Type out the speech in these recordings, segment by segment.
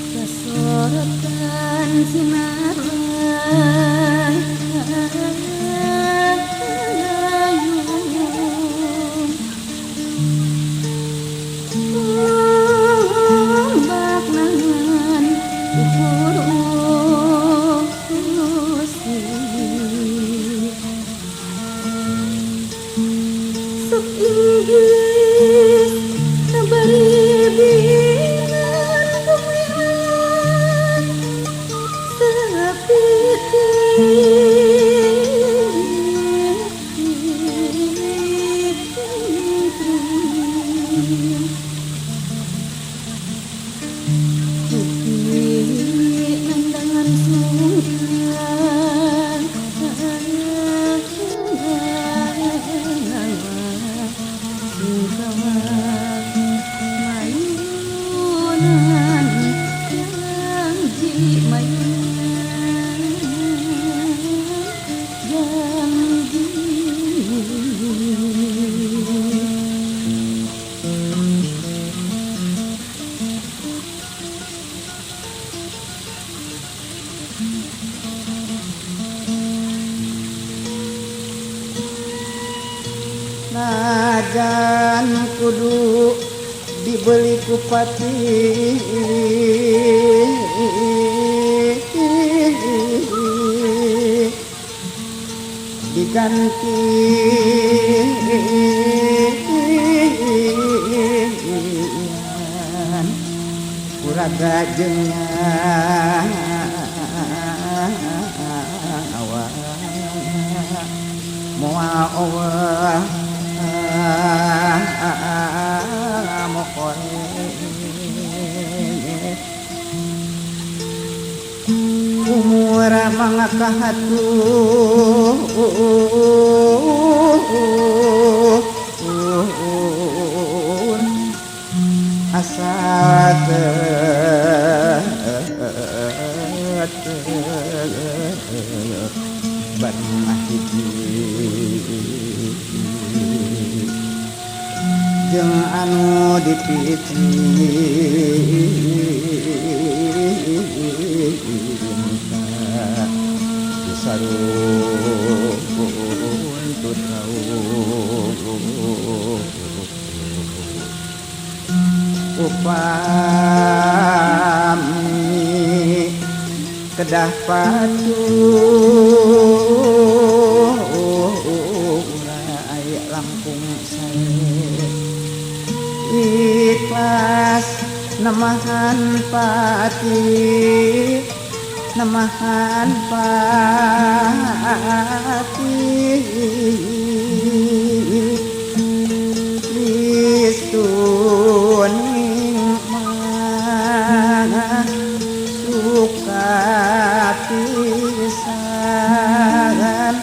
Kesorotan sinar rahayu ombak nangan ukur usik sok inggris sabari bingan kumihan sepikir nandangan sungkan mayunan janji mayunan janji najan kudu dibeli ku pati diganti kuraga jengan awak moal Allah mokore umur mangakahatu asat ban mahiji jeung anu dipiti disarung tuh upami kedah paturai langkung saya ikhlas namahan pati namahan pati istuning mah suka pisan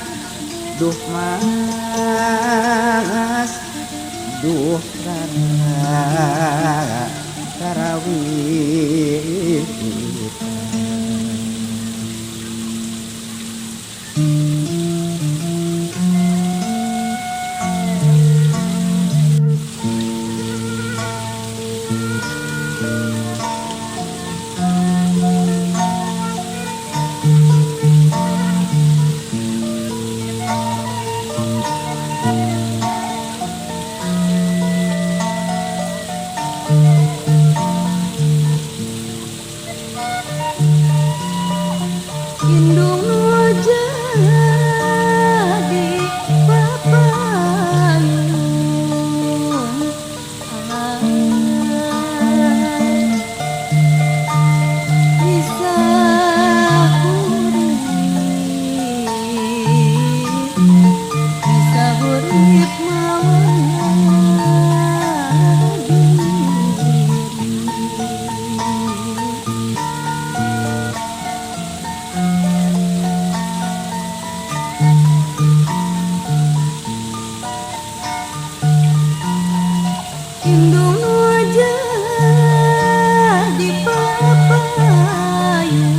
duh mas duh rara tarawih indung jadi papayun bisa hurip indung jadi papayun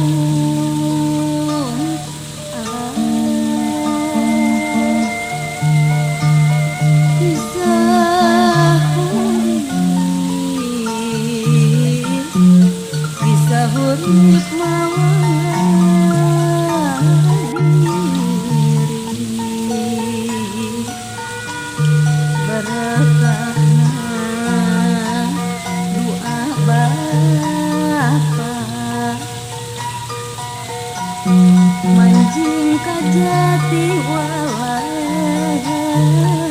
bisa hurip urip mawa diri berkahna doa Bapa manjing ka jati walang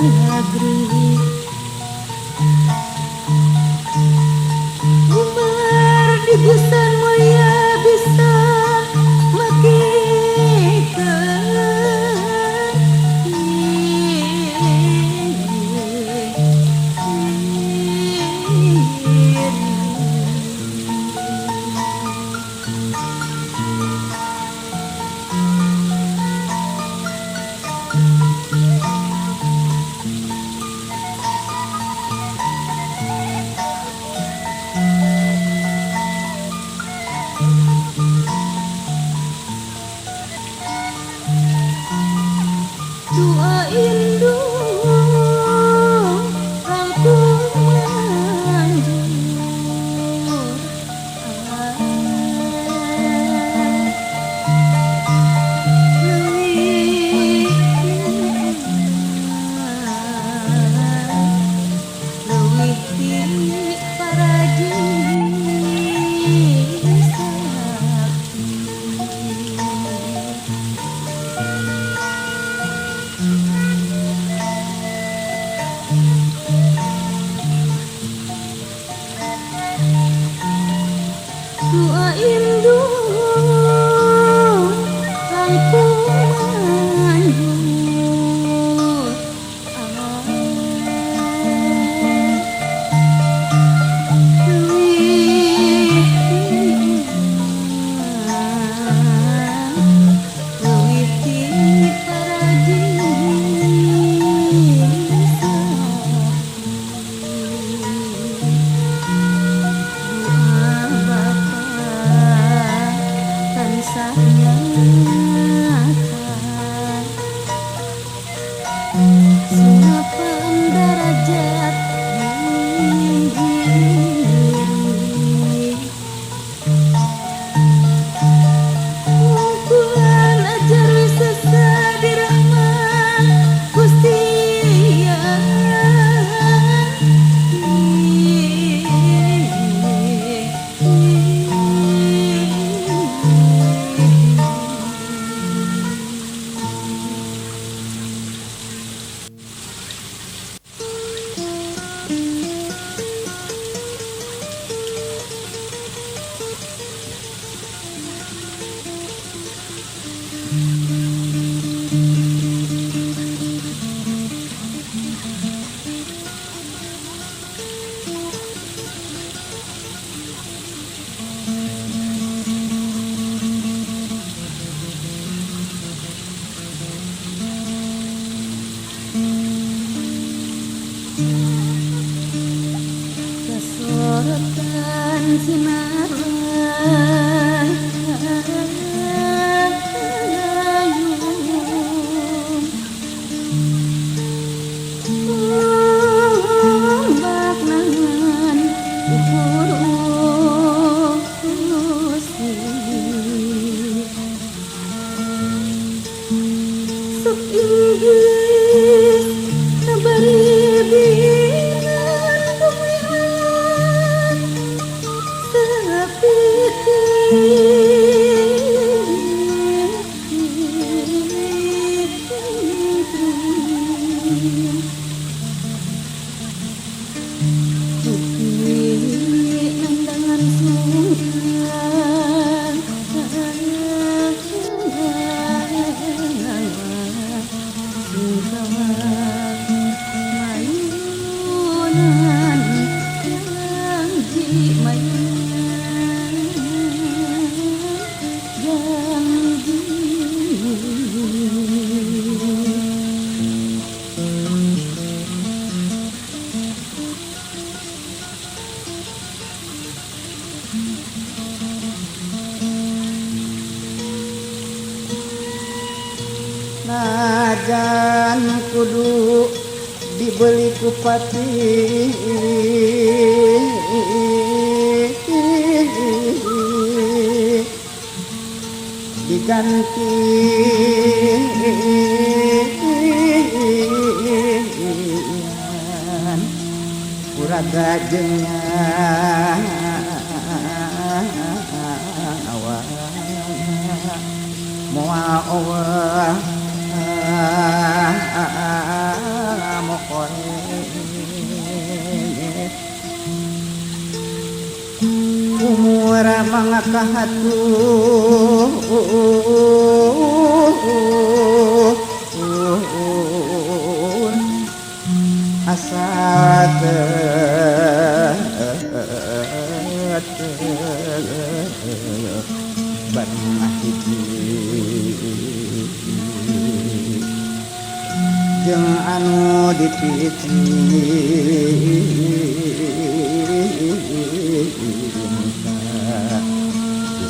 negeri umar di busan mulia bisa doa indung rampung manjur leuwih ti para jin sakti doa indung rampung manjur leuwih ti para jin tansah nyata sunapan darajat diri kumpulan ajar wisesa di rahmat Gusti kasorotan sinar layung ombak nangan ukur Gusti sok inggih nabari binan bumihan najan kudu dibeli ku pati ganti uraga jeung awak moal Allah mokoe umur mangakahatuh asa bareng hiji jeung anu dipiti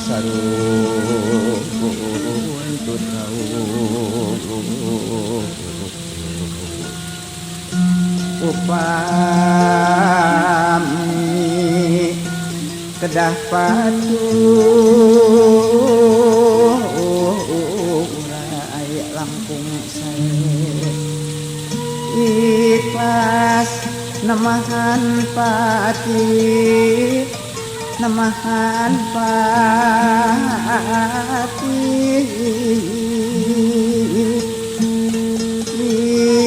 sarung tuh upami kedah patuh aya langkung sae ikhlas namahan pati namahan pati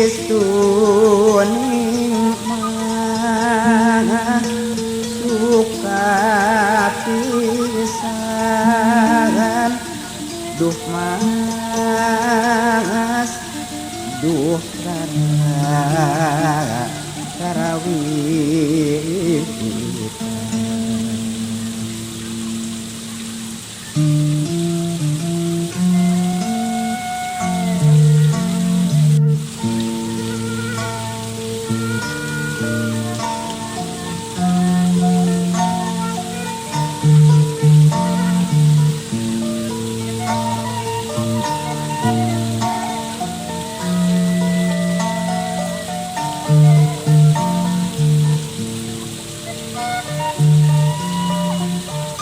Kristuning mah suka pisan duh mas duh karawih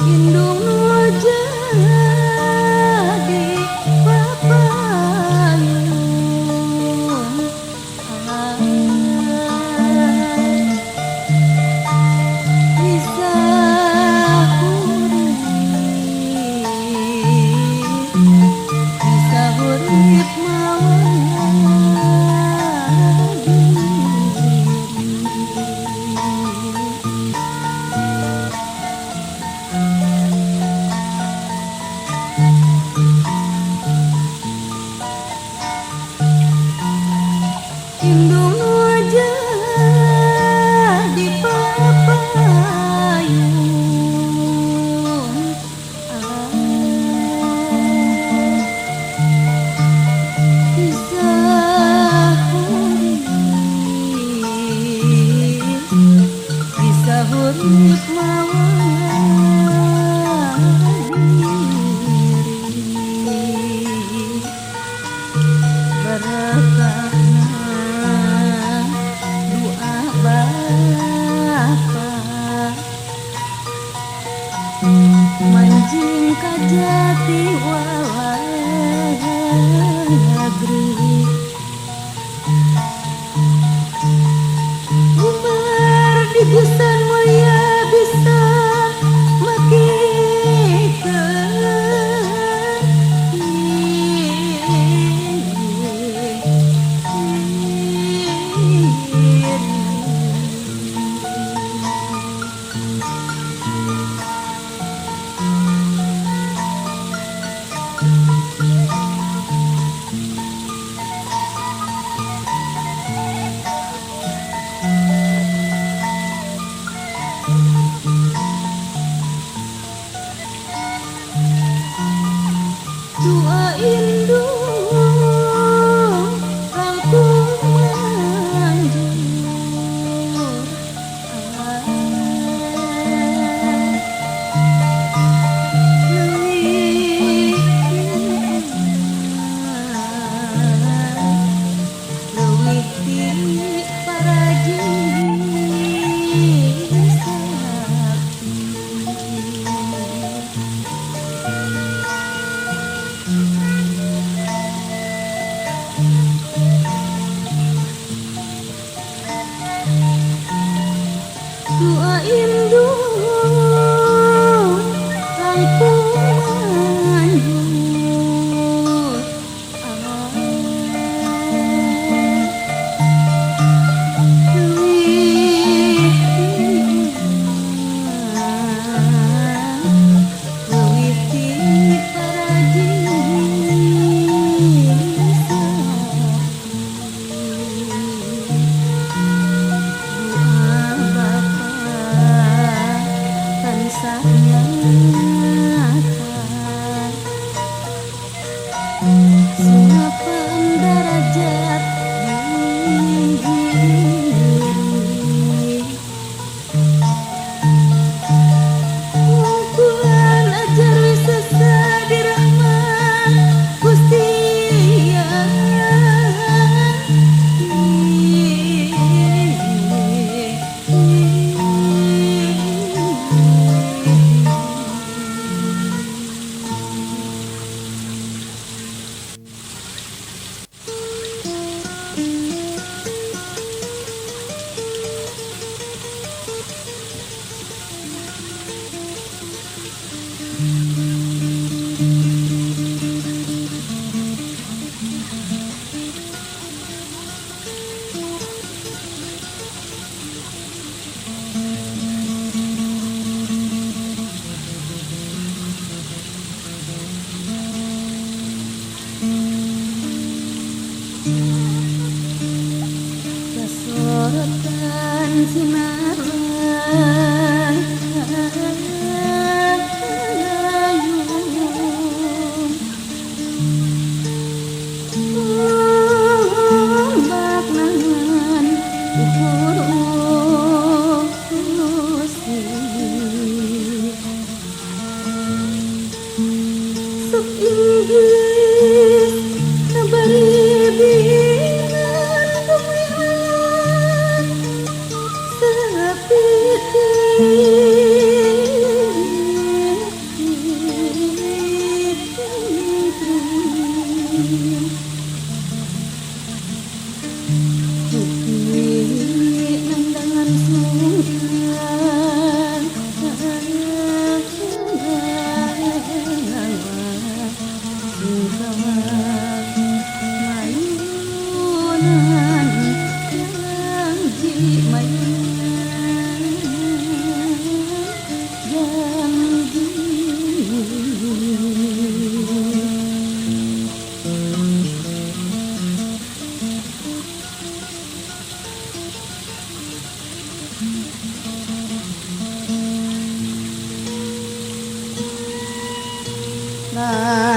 Indung nu jadi papayun bisa hurip Indung nu jadi papayun bisa hurip manjing ka jati walang negeri umar di busan mulia bisa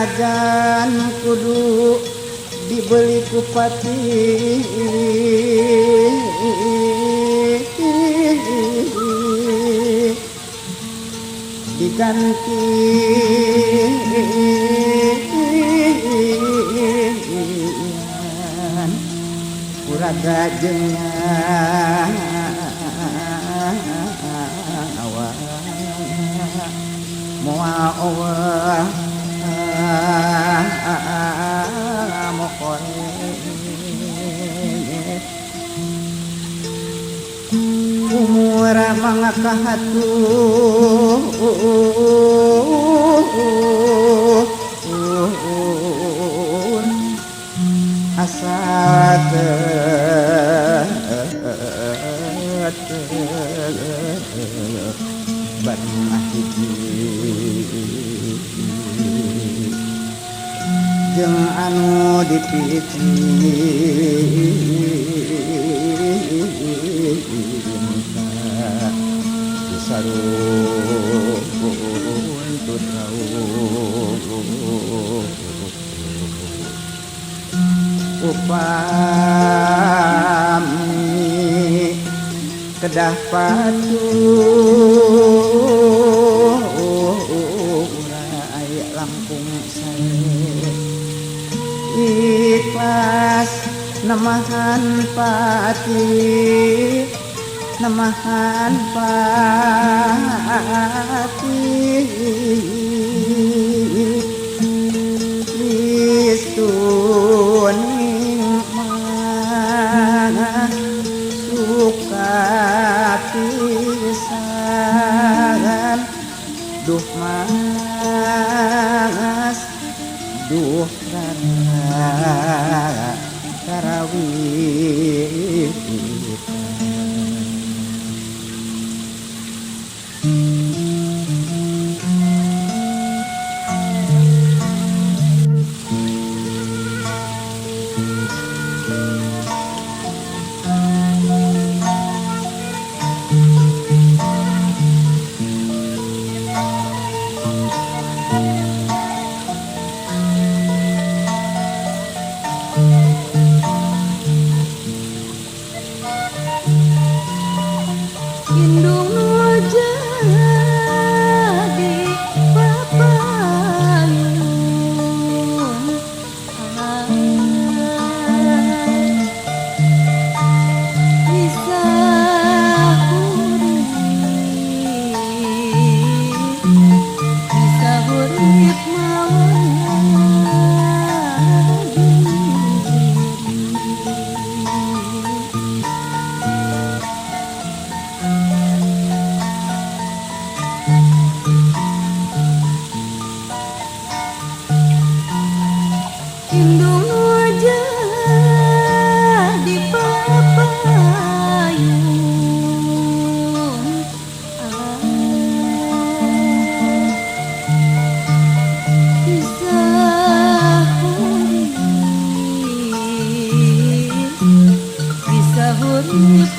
kerajaan kudu dibeli ku pati diganti kuraga jengan awak moal Allah mokoe umur mangakahatur asa banah hiji jeung anu dipiti disarung untuk upami kedah paturai langkung saya ikhlas namahan pati namahan pati istuning mah suka pisan duh mas duh karawih Indung jadi papayun bisa hurip Indung jadi papayun bisa hurip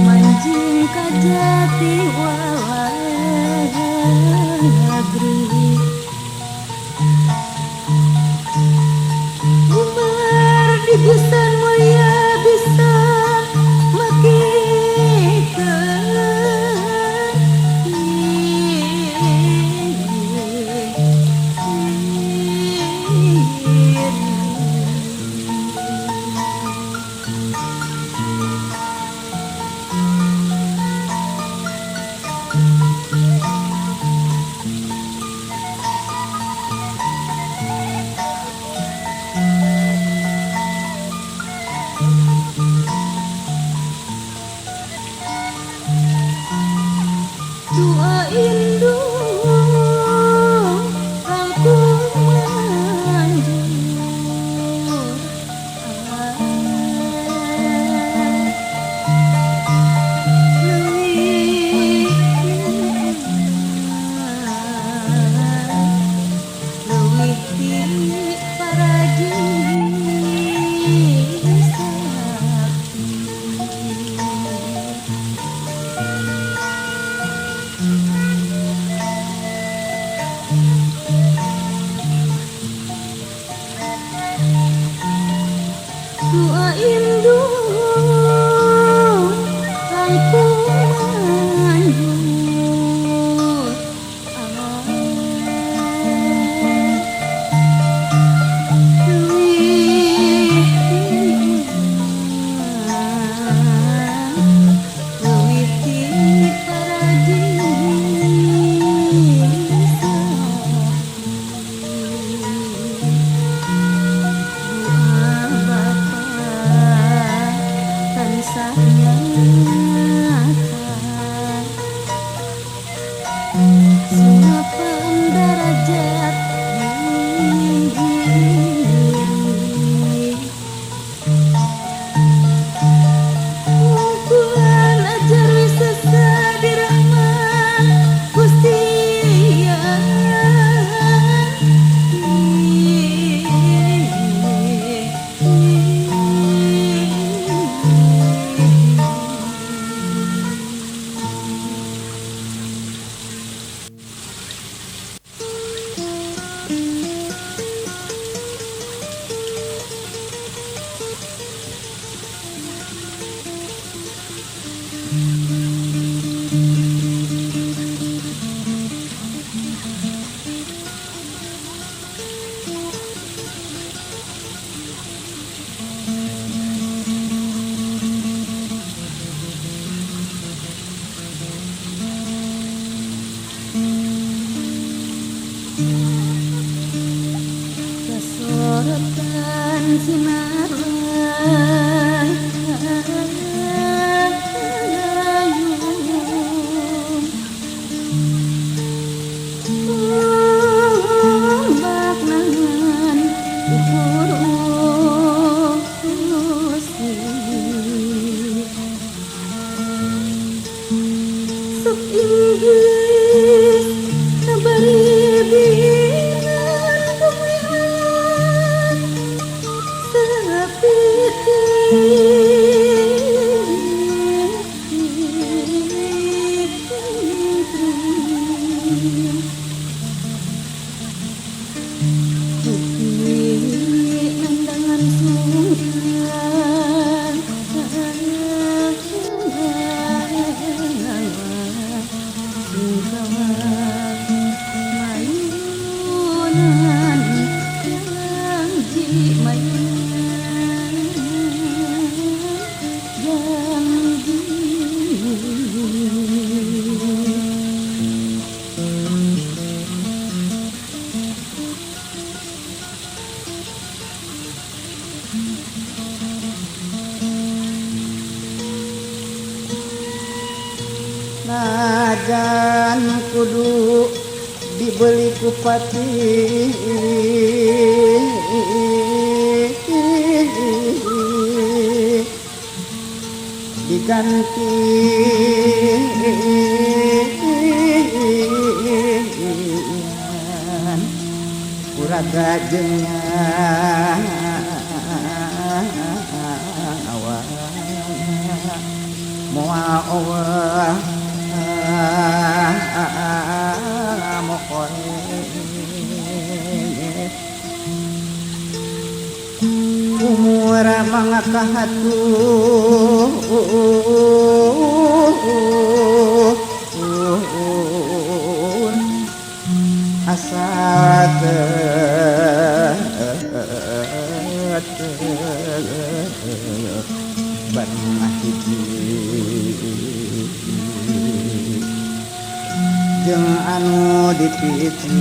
manjing kajati walagri umar di busan mulia bisa Dua indung rangkung manjur Sunapam darajat diri Ungkulan ajar wisasa dirahmat Gusti Kesorotan sinar ombak nangan ukur usi sok Inggris sabari binan kumihan nandangan sungkan mayunan janji mayunan janji najan kudu dibeli ku pati diganti kuraga jengan awak moal Allah umur mangakahatu asa ban hiji jeung anu dipiti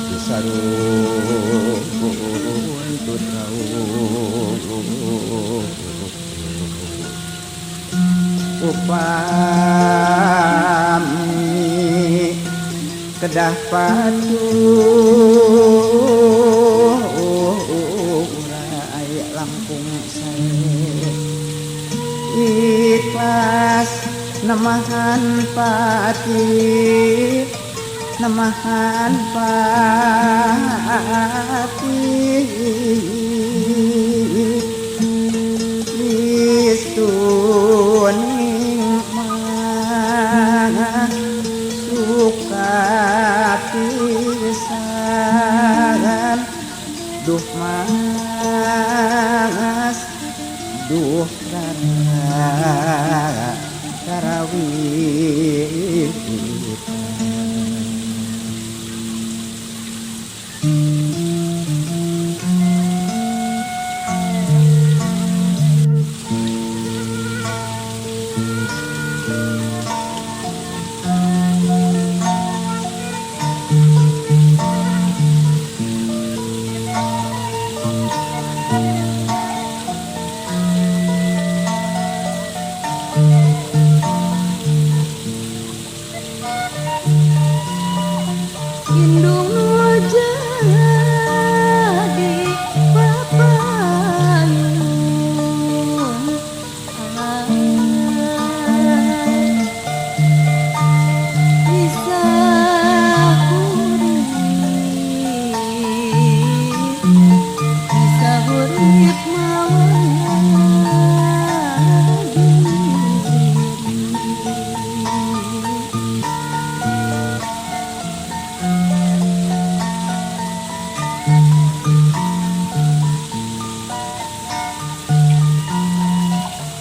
disarun upami kedah paturai langkung saya ikhlas namahan pati namahan pati istuning mah suka pisan duh mas duh karawih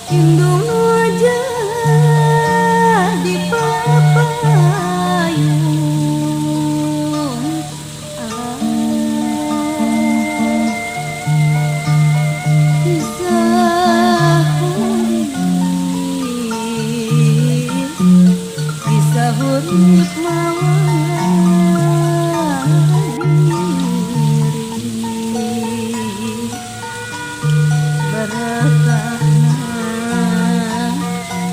indung aja di papayun bisa urip mawan diri berkahna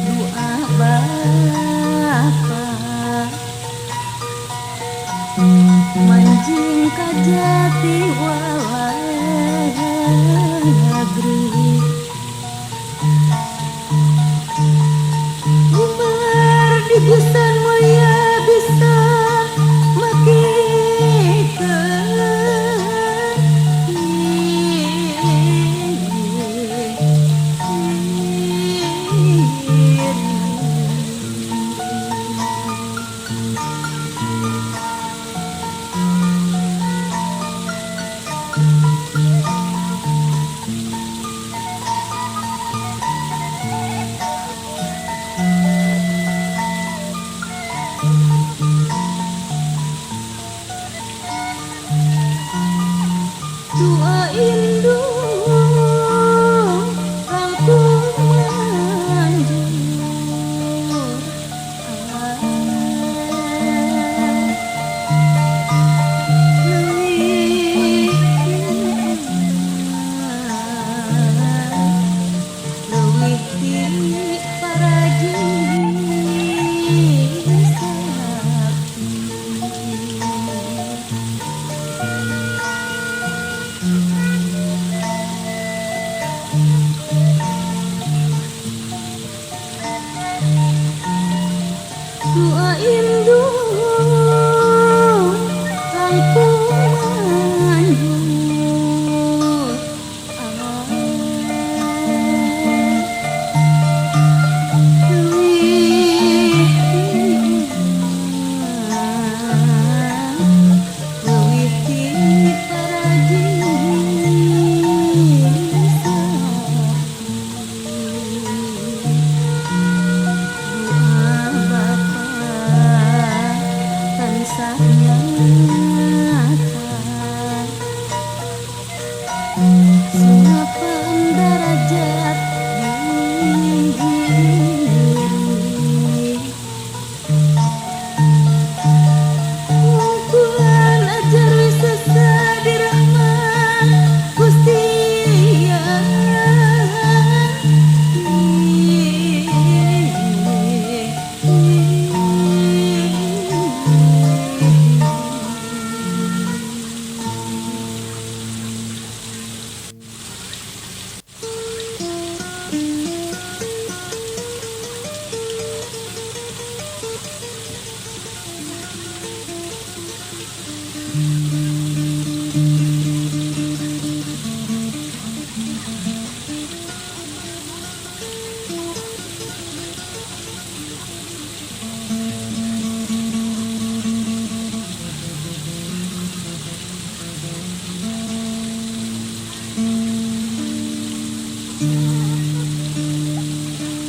doa Bapa manjing ka jati walau negeri umar di busan mulia bisa doa indung rampung manjur leuwih ti para doa indung rampung manjur leuwih ti para tansah nyata sunapan darajat diri kumpulan ajar wisasa di rahmat Gusti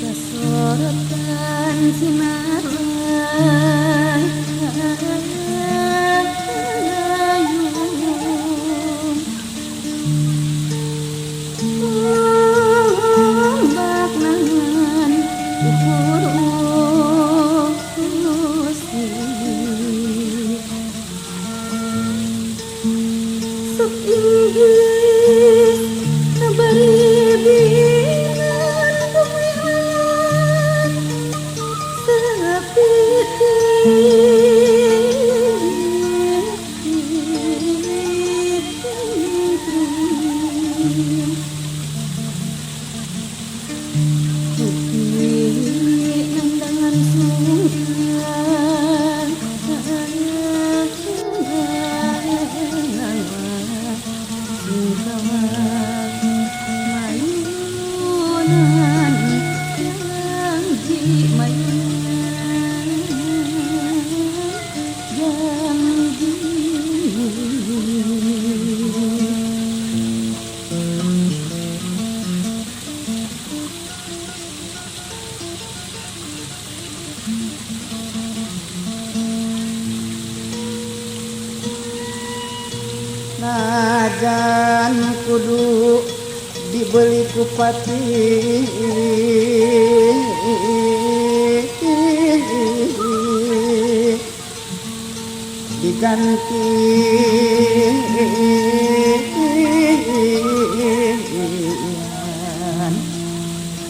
kasorotan sinar ombak nangan ukur usi sok inggris nabari binan bumihan sapiti kerajaan kudu dibeli kupati diganti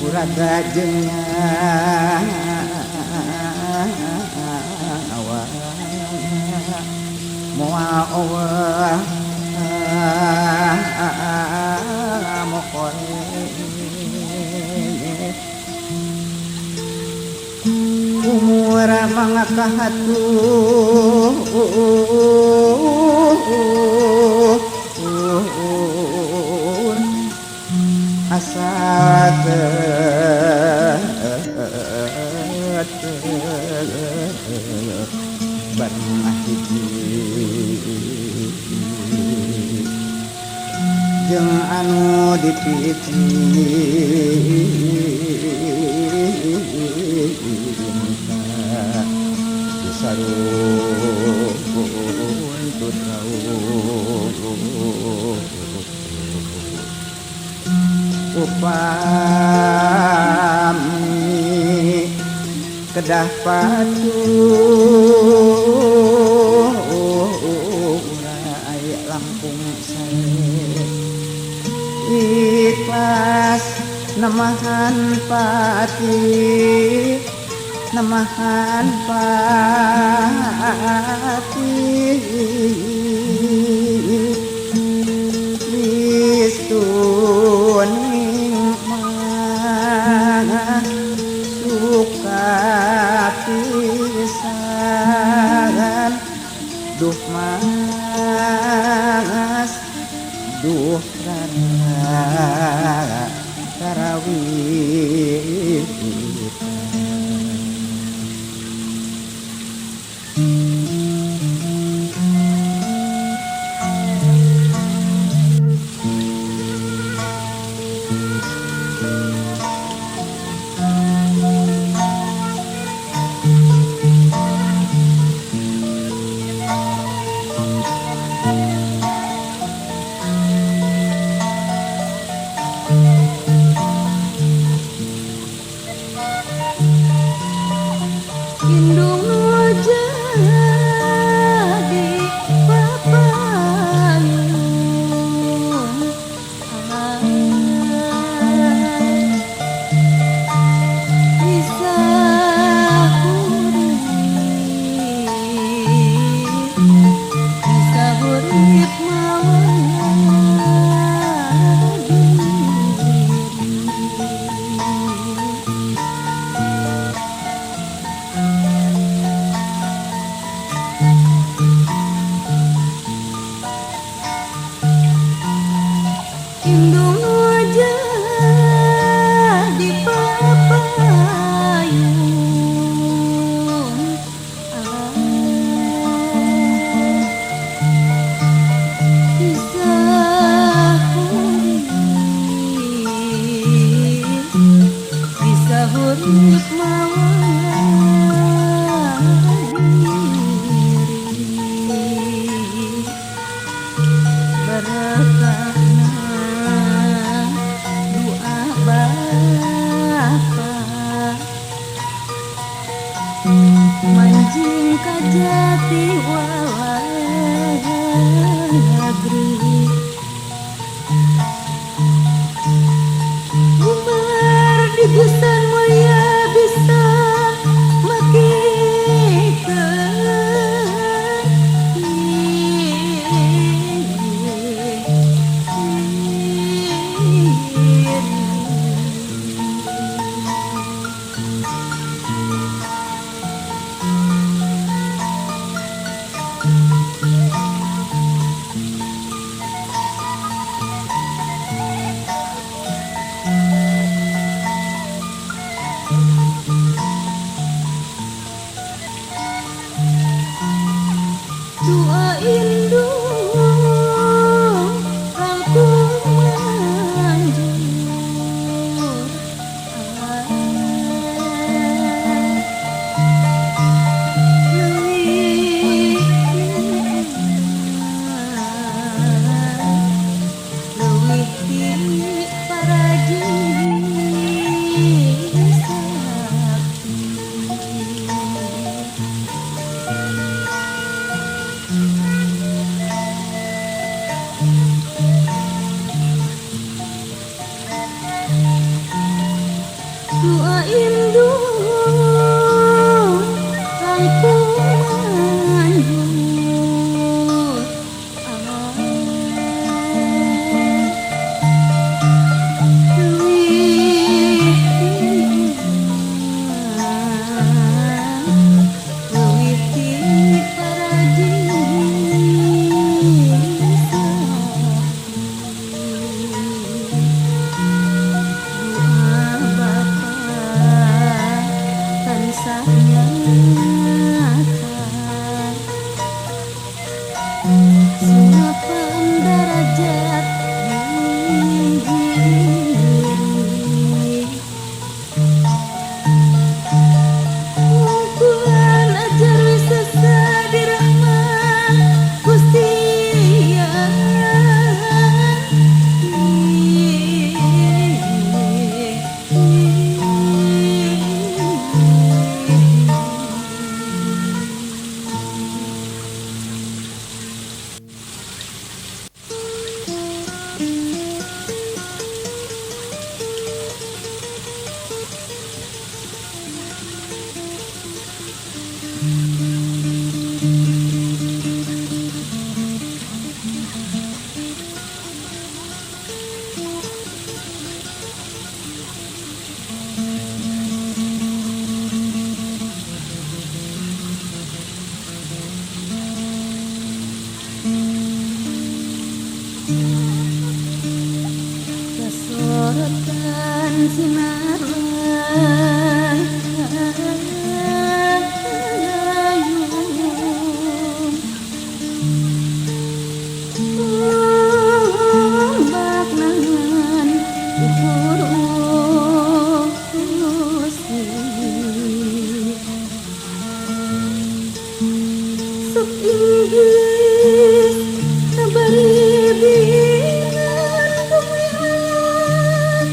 kuraga jeung nyawa moal Allah mokoe umur mangakahatun asa hiji jeung anu dipiti disarun upami kedah paturai langkung sae ikhlas namahan pati namahan pati listuning mah suka pisan duh mas duh rara tarawih Indung nu jadi papayun bisa hurip Indung nu jadi papayun bisa hurip berkahna doa Bapa manjing ka jati waladri umar di busan mulia bisa Dua indu langkungan kesorotan sinar ombak nangan ukur sok Inggris nabari bingan kumihan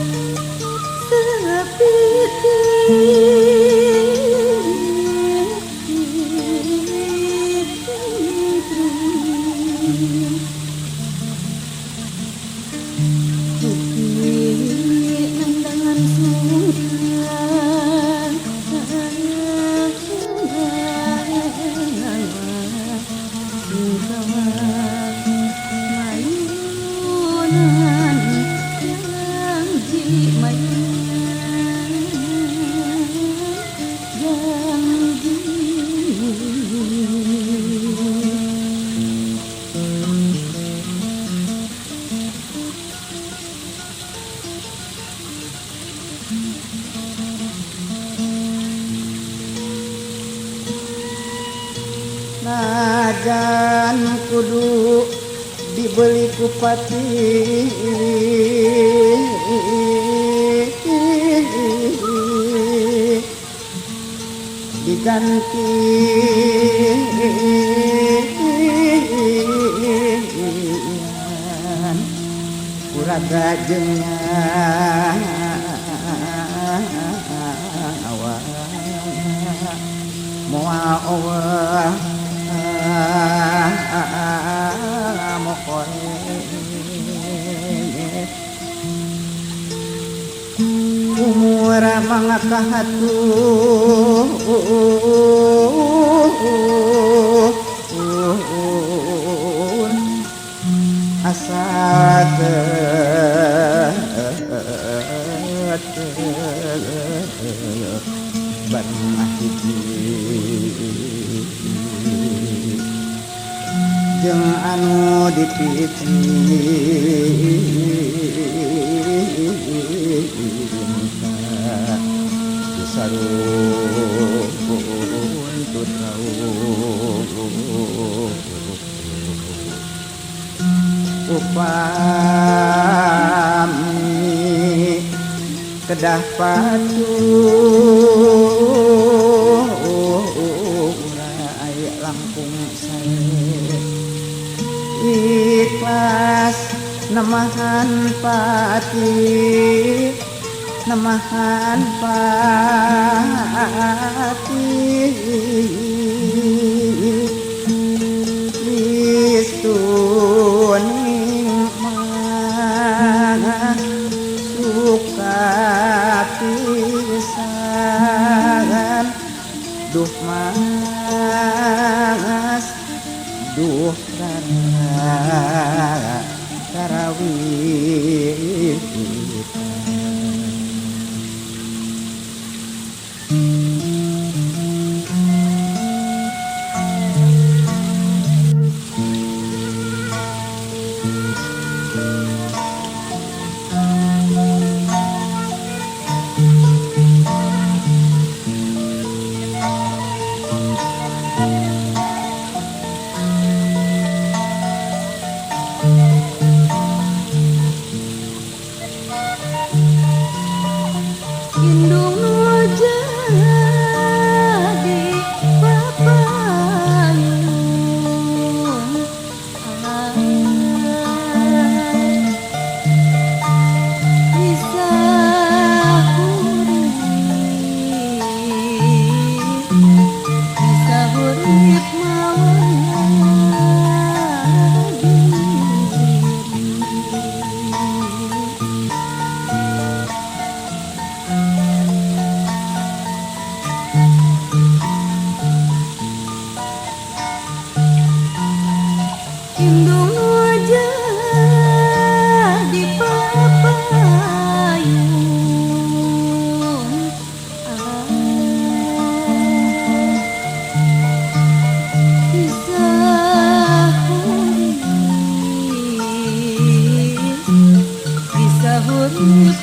najan kudu dibeli ku pati diganti kuraga jeung moal Allah mokoe umur mangakahatuh asa barmah hiji jeung anu dipiti disarung tuh upami kedah pacu aya langkung sae ikhlas nemahan pati nemahan pati istuning mah suka pisan duh mas duh tarawih Indung jadi papayun bisa hurip Indung jadi papayun bisa hurip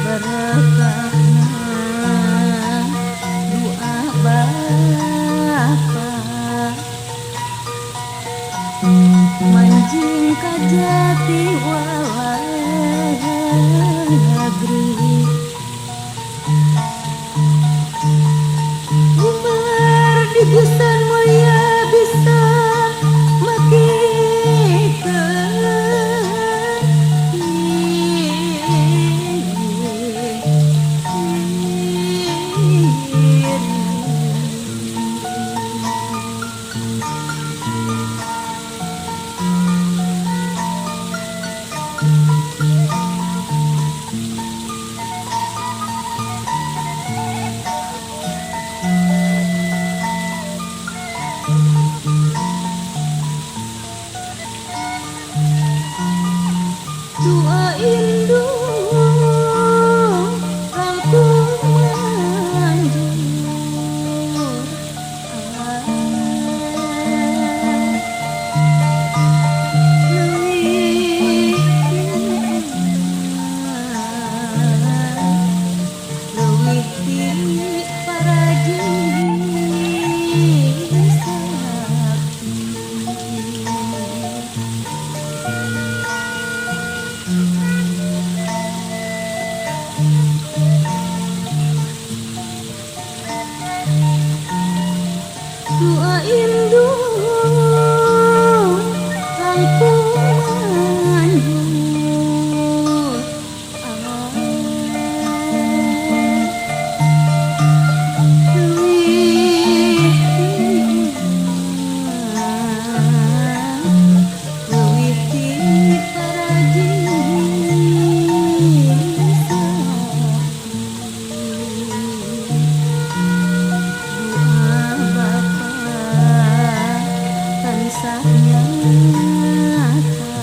berkahna doa Bapa manjing ka jati negeri umar di busan mulia bisa doa indung rangkung manjur leuwih ti para jenis sakti doa indung rangkung manjur leuwih ti para jenis tansah nyata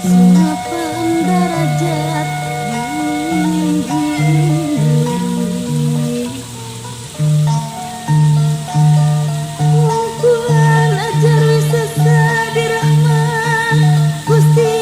sunapan darajat diri mungkulan ajar wisasa di rahmat Gusti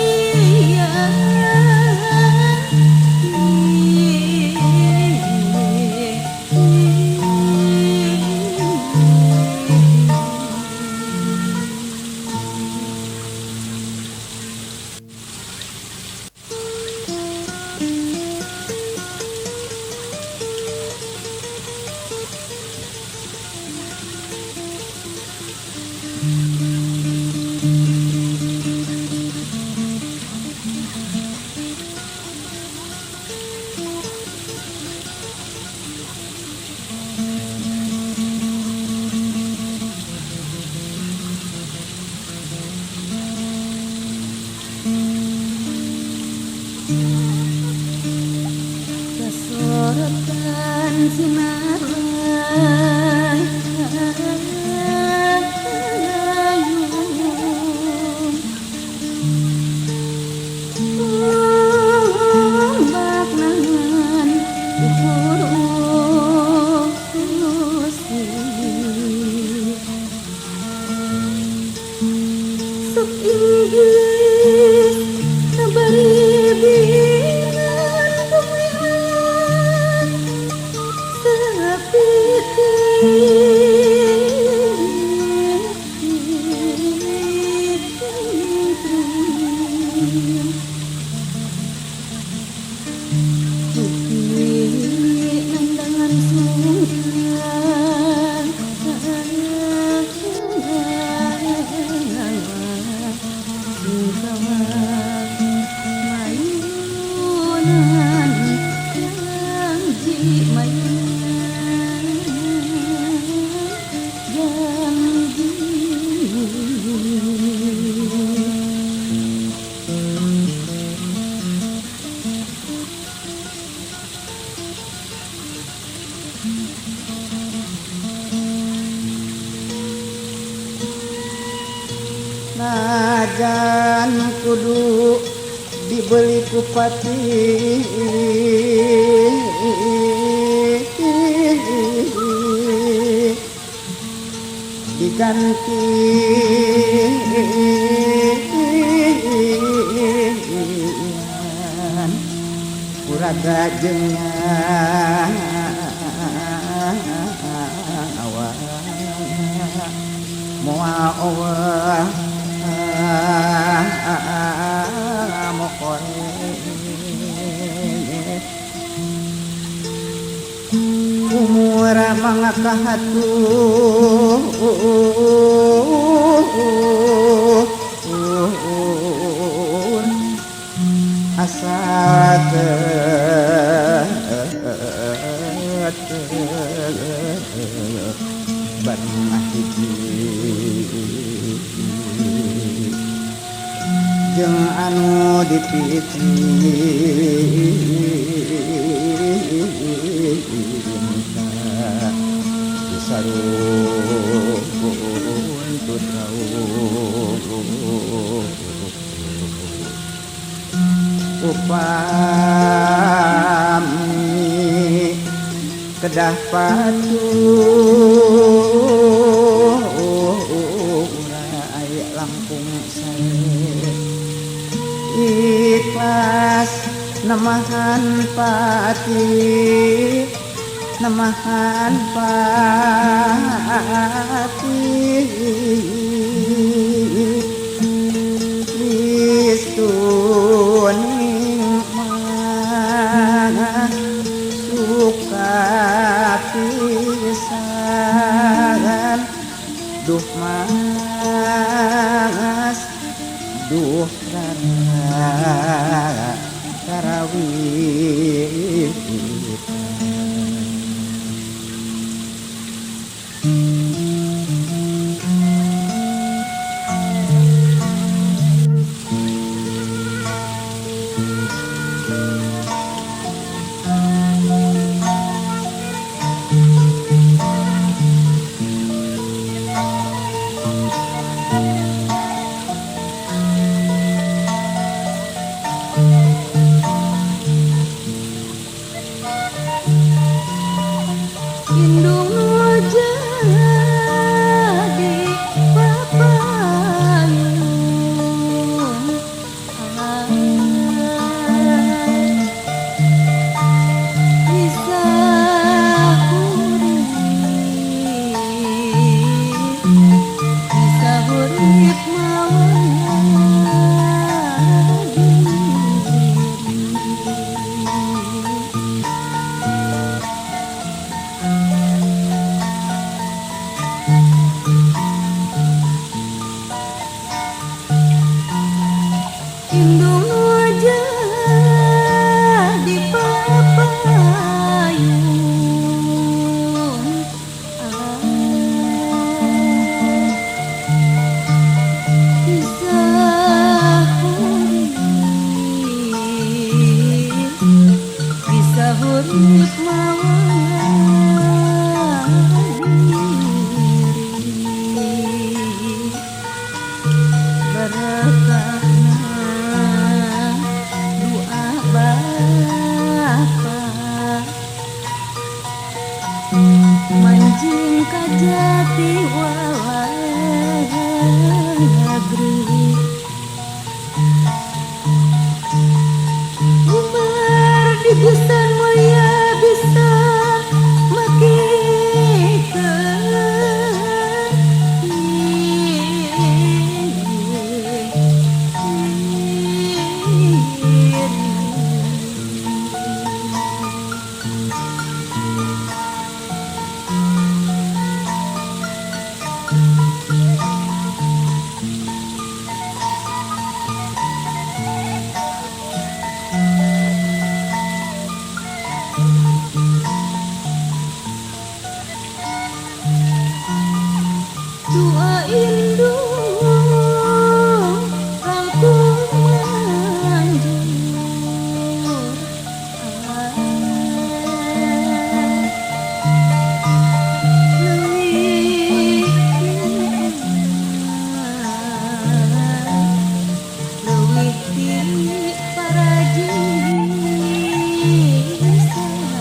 sok Inggris sabari binan kemuliaan sepiti nandangan sungkan mayunan janji mayunan janji najan kudu dibeli ku pati diganti kuraga jengan awak moal Allah mokoe umur mangakahatu asa ban hiji jeung anu dipiti disarung upami kedah paturai langkung saya ikhlas namahan pati namahan pati istuning mah suka pisan duh mas duh tarawih Dua indung rampung manjur leuwih ti parajin sakti.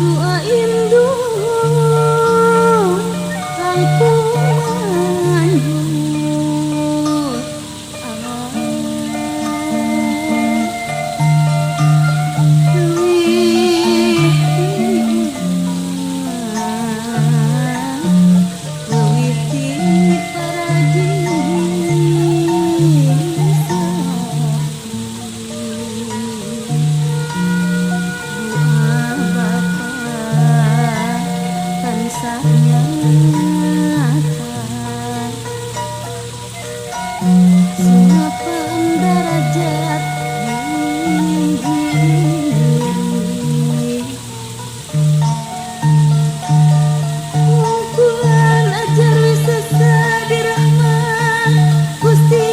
Dua indung rampung manjur leuwih ti parajin tansah nyata sunapan darajat diri kumpulan ajar wisesa dirahmat Gusti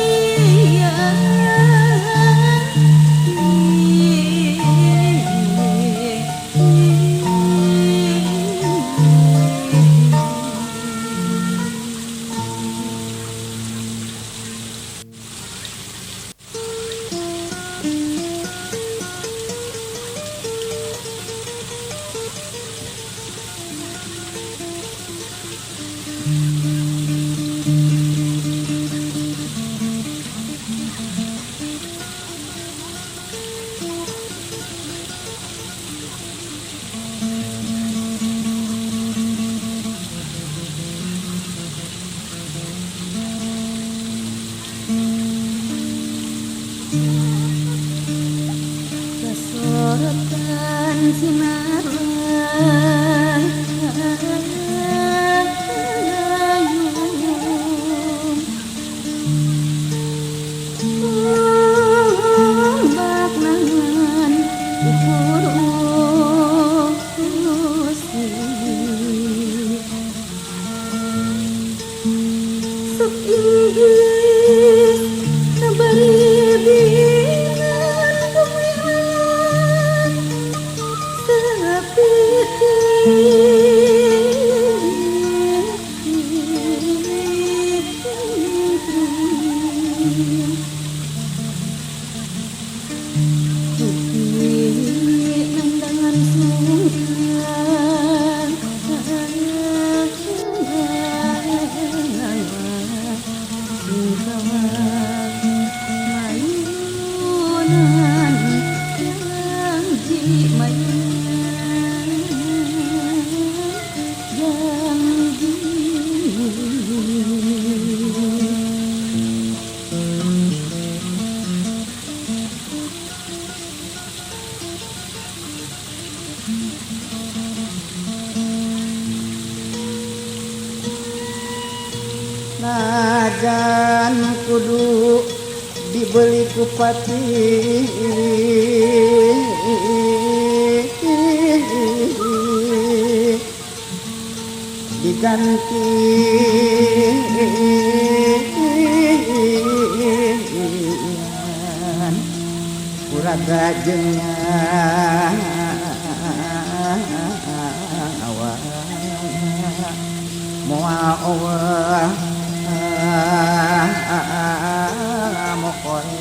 kasorotan sinar ombak nangan ukur usi sok inggris nabari bingan kumihan sapiti nandangan sungkan mayunan janji mayunan janji. najan kudu dibeli ku pati diganti kuraga jeung nyawa moal Allah mokoe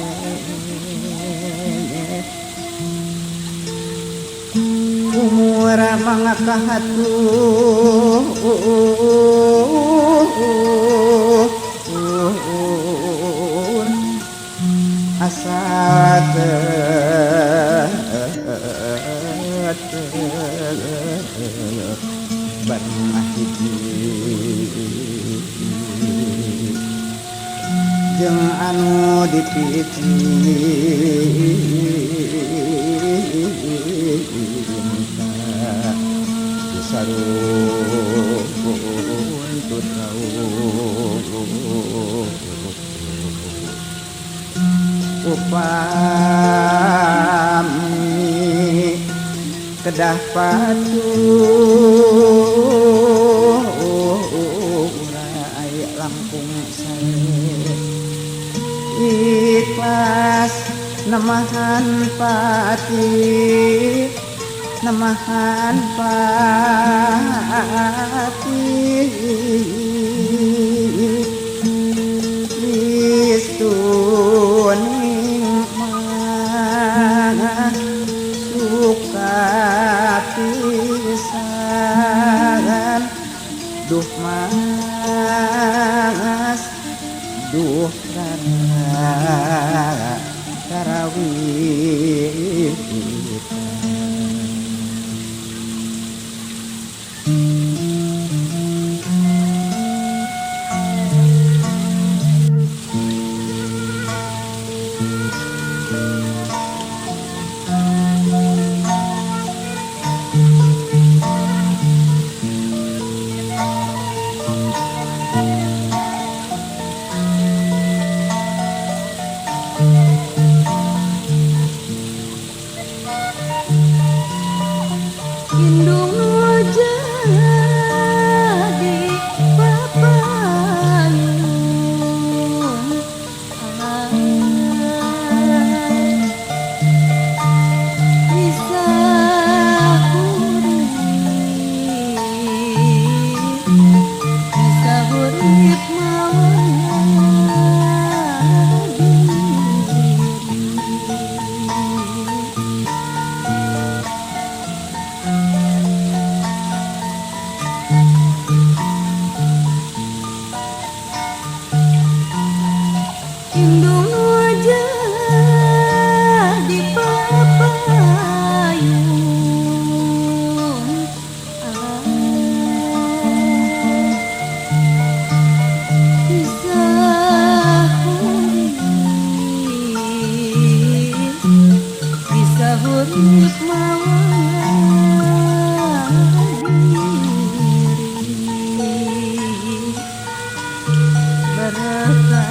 umur mangakahatun asa hiji jeung anu dipiti sarung tuntut raung upami kedah patu urai langkung saya ikhlas namahan pati namahan pati Kristuning mah suka pisan duh mas duh rara karawih Indung jadi papayun bisa hurip Indung jadi papayun bisa hurip berkahna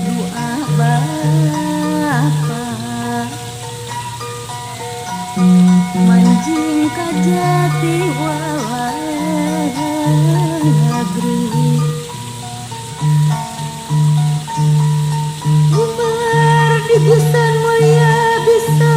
doa Bapa manjing ka jati walang negeri umar di busan mulia bisa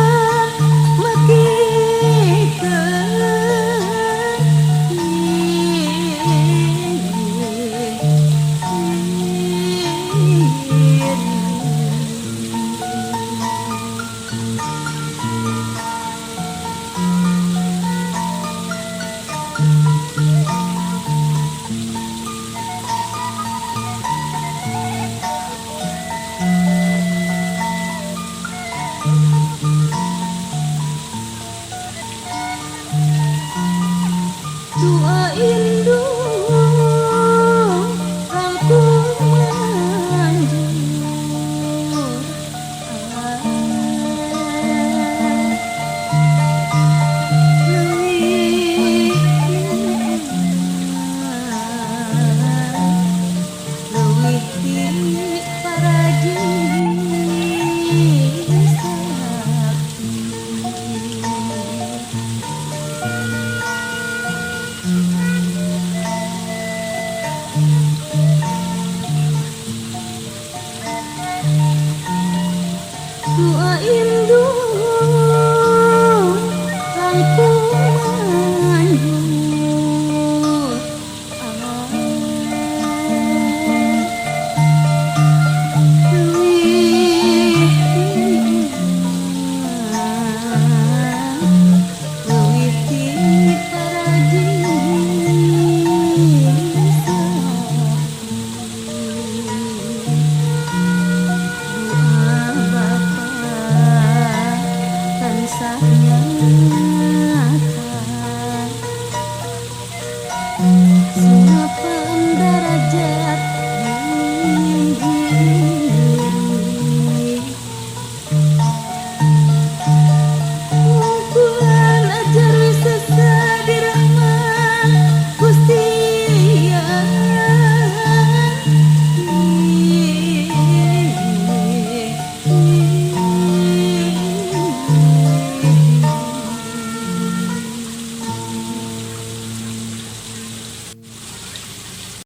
doa indung langkung manjur leuwih ti para jin sakti doa